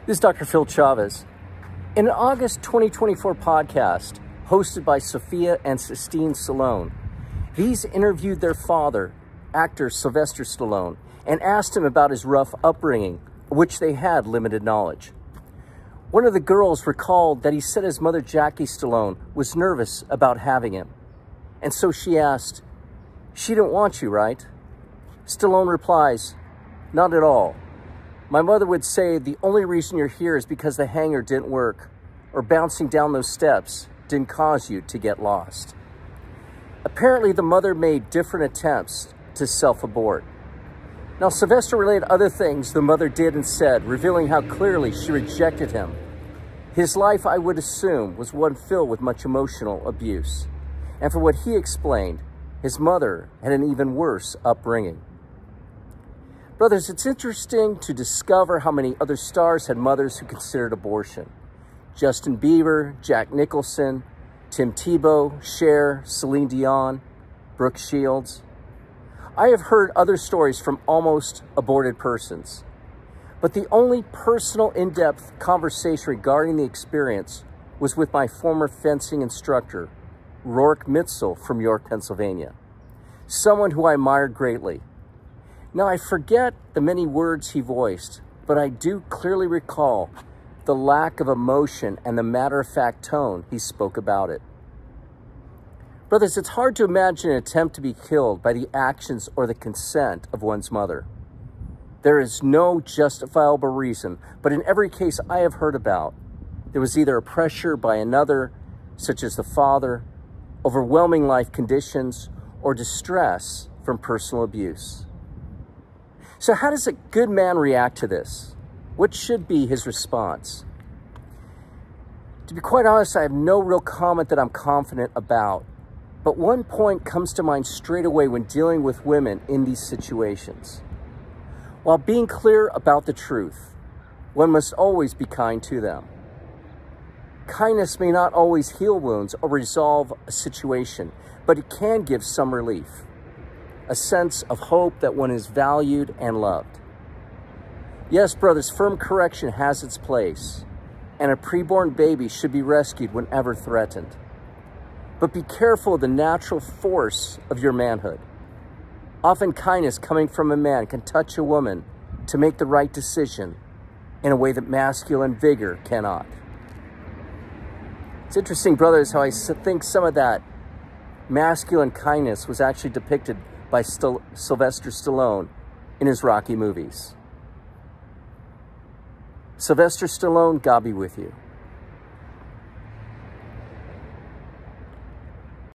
This is Dr. Phil Chavez. In an August 2024 podcast hosted by Sophia and Sistine Stallone, these interviewed their father, actor Sylvester Stallone, and asked him about his rough upbringing, of which they had limited knowledge. One of the girls recalled that he said his mother, Jackie Stallone, was nervous about having him. And so she asked, "She didn't want you, right?" Stallone replies, "Not at all. My mother would say the only reason you're here is because the hanger didn't work, or bouncing down those steps didn't cause you to get lost." Apparently, the mother made different attempts to self-abort. Now, Sylvester related other things the mother did and said, revealing how clearly she rejected him. His life, I would assume, was one filled with much emotional abuse. And for what he explained, his mother had an even worse upbringing. Brothers, it's interesting to discover how many other stars had mothers who considered abortion. Justin Bieber, Jack Nicholson, Tim Tebow, Cher, Celine Dion, Brooke Shields. I have heard other stories from almost aborted persons, but the only personal in-depth conversation regarding the experience was with my former fencing instructor, Rourke Mitzel from York, Pennsylvania, someone who I admired greatly. Now, I forget the many words he voiced, but I do clearly recall the lack of emotion and the matter-of-fact tone he spoke about it. Brothers, it's hard to imagine an attempt to be killed by the actions or the consent of one's mother. There is no justifiable reason, but in every case I have heard about, there was either a pressure by another, such as the father, overwhelming life conditions, or distress from personal abuse. So how does a good man react to this? What should be his response? To be quite honest, I have no real comment that I'm confident about, but one point comes to mind straight away when dealing with women in these situations. While being clear about the truth, one must always be kind to them. Kindness may not always heal wounds or resolve a situation, but it can give some relief. A sense of hope that one is valued and loved. Yes, brothers, firm correction has its place, and a preborn baby should be rescued whenever threatened. But be careful of the natural force of your manhood. Often kindness coming from a man can touch a woman to make the right decision in a way that masculine vigor cannot. It's interesting, brothers, how I think some of that masculine kindness was actually depicted by Sylvester Stallone in his Rocky movies. Sylvester Stallone, God be with you.